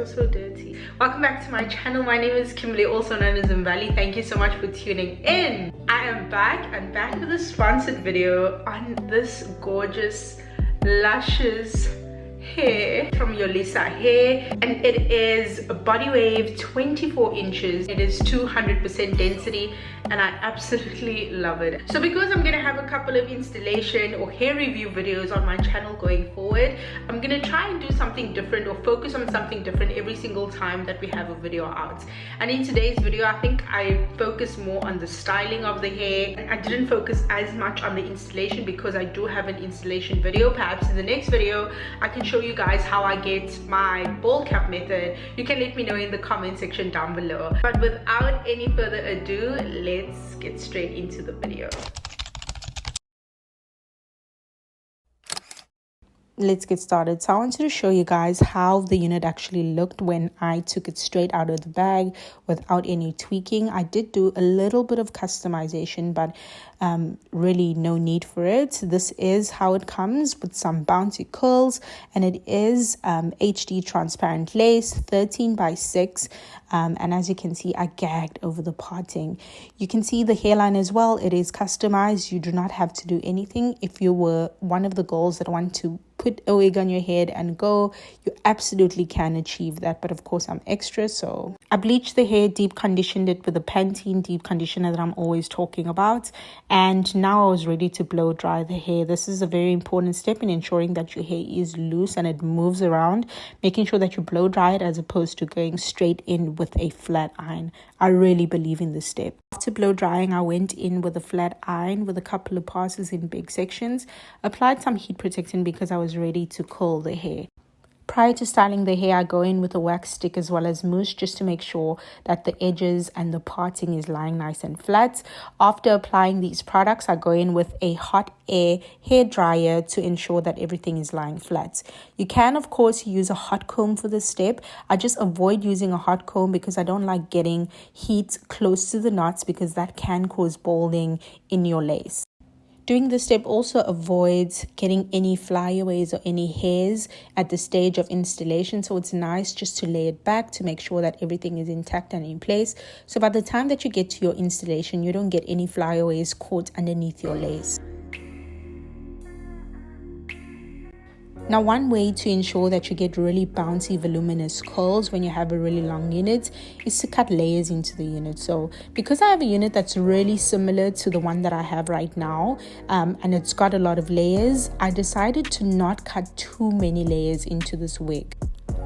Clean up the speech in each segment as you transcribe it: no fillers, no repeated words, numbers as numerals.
are so dirty. Welcome back to my channel. My name is Kimberly, also known as Mbali. Thank you so much for tuning in. I am back. I'm back with a sponsored video on this gorgeous, luscious hair from Yolissa Hair, and it is a Bodywave 24 inches. It is 200% density and I absolutely love it. So because I'm gonna have a couple of installation or hair review videos on my channel going forward, I'm gonna try and do something different or focus on something different every single time that we have a video out. And in today's video, I think I focus more on the styling of the hair, and I didn't focus as much on the installation because I do have an installation video. Perhaps in the next video I can show you guys how I get my ball cap method. You can let me know in the comment section down below. But without any further ado, let's get straight into the video. Let's get started. So I wanted to show you guys how the unit actually looked when I took it straight out of the bag without any tweaking. I did do a little bit of customization, but really no need for it. This is how it comes with some bouncy curls, and it is HD transparent lace, 13 by 6. And as you can see, I gagged over the parting. You can see the hairline as well. It is customized. You do not have to do anything. If you were one of the girls that want to put a wig on your head and go, you absolutely can achieve that. But of course, I'm extra, so I bleached the hair, deep conditioned it with the Pantene deep conditioner that I'm always talking about, and now I was ready to blow dry the hair. This is a very important step in ensuring that your hair is loose and it moves around, making sure that you blow dry it as opposed to going straight in with a flat iron. I really believe in this step. After blow drying, I went in with a flat iron with a couple of passes in big sections, applied some heat protectant because I was ready to curl the hair. Prior to styling the hair, I go in with a wax stick as well as mousse just to make sure that the edges and the parting is lying nice and flat. After applying these products, I go in with a hot air hair dryer to ensure that everything is lying flat. You can, of course, use a hot comb for this step. I just avoid using a hot comb because I don't like getting heat close to the knots because that can cause balding in your lace. Doing this step also avoids getting any flyaways or any hairs at the stage of installation. So it's nice just to lay it back to make sure that everything is intact and in place. So by the time that you get to your installation, you don't get any flyaways caught underneath your lace. Now, one way to ensure that you get really bouncy, voluminous curls when you have a really long unit is to cut layers into the unit. So because I have a unit that's really similar to the one that I have right now, and it's got a lot of layers, I decided to not cut too many layers into this wig.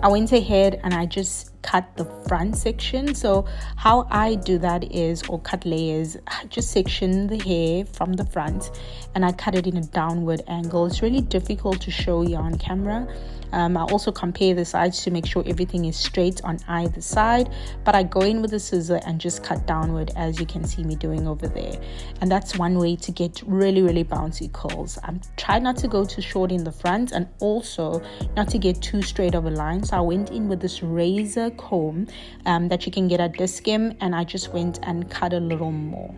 I went ahead and I just cut the front section. So how I do that is, or cut layers, I just section the hair from the front and I cut it in a downward angle. It's really difficult to show you on camera. I also compare the sides to make sure everything is straight on either side, but I go in with a scissor and just cut downward, as you can see me doing over there. And that's one way to get really, really bouncy curls. Try not to go too short in the front and also not to get too straight of a line. So I went in with this razor comb that you can get at Discam, and I just went and cut a little more.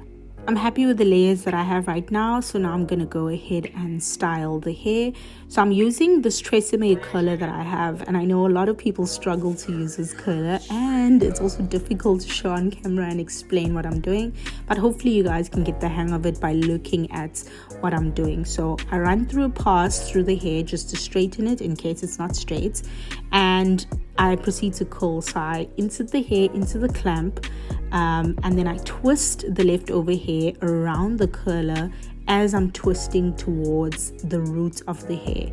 I'm happy with the layers that I have right now, so now I'm going to go ahead and style the hair. So I'm using this Tresemme curler that I have, and I know a lot of people struggle to use this curler, and it's also difficult to show on camera and explain what I'm doing, but hopefully you guys can get the hang of it by looking at what I'm doing. So I run through a pass through the hair just to straighten it in case it's not straight, and I proceed to curl. So I insert the hair into the clamp, and then I twist the leftover hair around the curler as I'm twisting towards the root of the hair.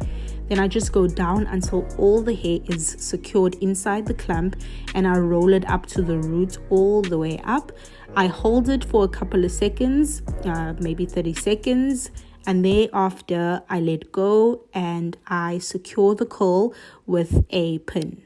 Then I just go down until all the hair is secured inside the clamp, and I roll it up to the root all the way up. I hold it for a couple of seconds, maybe 30 seconds, and thereafter I let go and I secure the curl with a pin.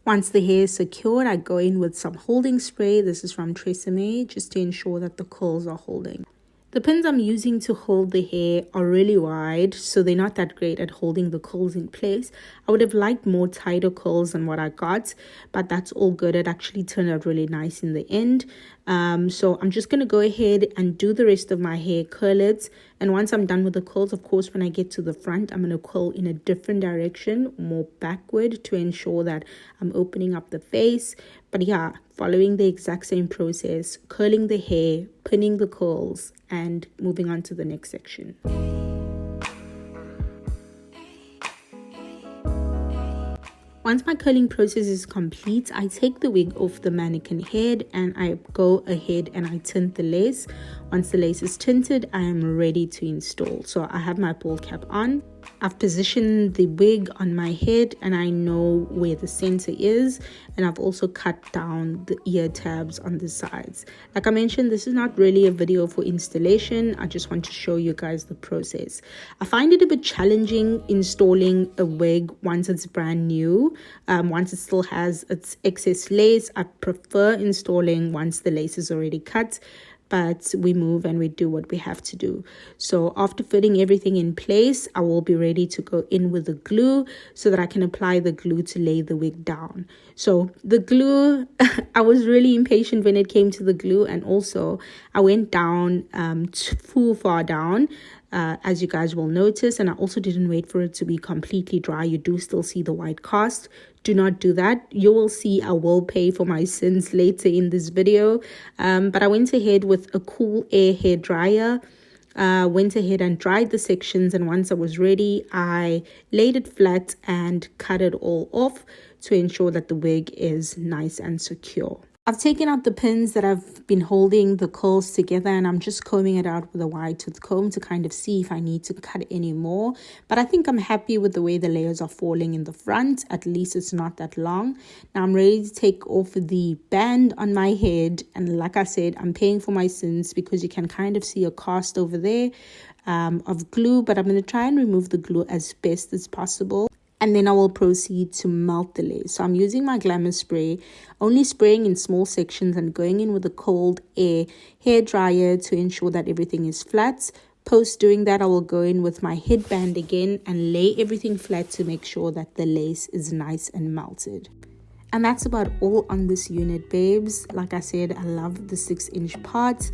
Once the hair is secured, I go in with some holding spray. This is from Tresemme, just to ensure that the curls are holding. The pins I'm using to hold the hair are really wide, so they're not that great at holding the curls in place. I would have liked more tighter curls than what I got, but that's all good. It actually turned out really nice in the end. So I'm just going to go ahead and do the rest of my hair, curl it. And once I'm done with the curls, of course, when I get to the front, I'm going to curl in a different direction, more backward, to ensure that I'm opening up the face. But yeah, following the exact same process, curling the hair, pinning the curls, and moving on to the next section. Once my curling process is complete, I take the wig off the mannequin head and I go ahead and I tint the lace. Once the lace is tinted, I am ready to install. So I have my ball cap on. I've positioned the wig on my head and I know where the center is, and I've also cut down the ear tabs on the sides. Like I mentioned, this is not really a video for installation. I just want to show you guys the process. I find it a bit challenging installing a wig once it's brand new. Once it still has its excess lace, I prefer installing once the lace is already cut. But we move and we do what we have to do. So after fitting everything in place, I will be ready to go in with the glue so that I can apply the glue to lay the wig down. So the glue, I was really impatient when it came to the glue, and also I went down too far down. As you guys will notice, and I also didn't wait for it to be completely dry. You do still see the white cast. Do not do that. You will see I will pay for my sins later in this video. But I went ahead with a cool air hair dryer. Went ahead and dried the sections, and once I was ready, I laid it flat and cut it all off to ensure that the wig is nice and secure. I've taken out the pins that I've been holding the curls together, and I'm just combing it out with a wide tooth comb to kind of see if I need to cut any more. But I think I'm happy with the way the layers are falling in the front. At least it's not that long. Now I'm ready to take off the band on my head, and like I said, I'm paying for my sins because you can kind of see a cast over there of glue, but I'm going to try and remove the glue as best as possible. And then I will proceed to melt the lace. So I'm using my Glamour spray, only spraying in small sections and going in with a cold air hair dryer to ensure that everything is flat. Post doing that, I will go in with my headband again and lay everything flat to make sure that the lace is nice and melted. And that's about all on this unit, babes. Like I said, I love the 6-inch parts.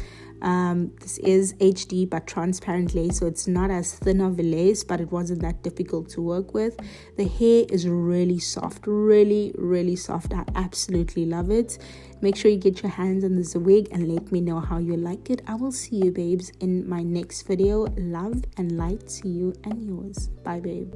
This is HD but transparent lace, so it's not as thin of a lace, but it wasn't that difficult to work with. The hair is really soft, really soft. I absolutely love it. Make sure you get your hands on this wig and let me know how you like it. I will see you, babes, in my next video. Love and light to you and yours. Bye, babe.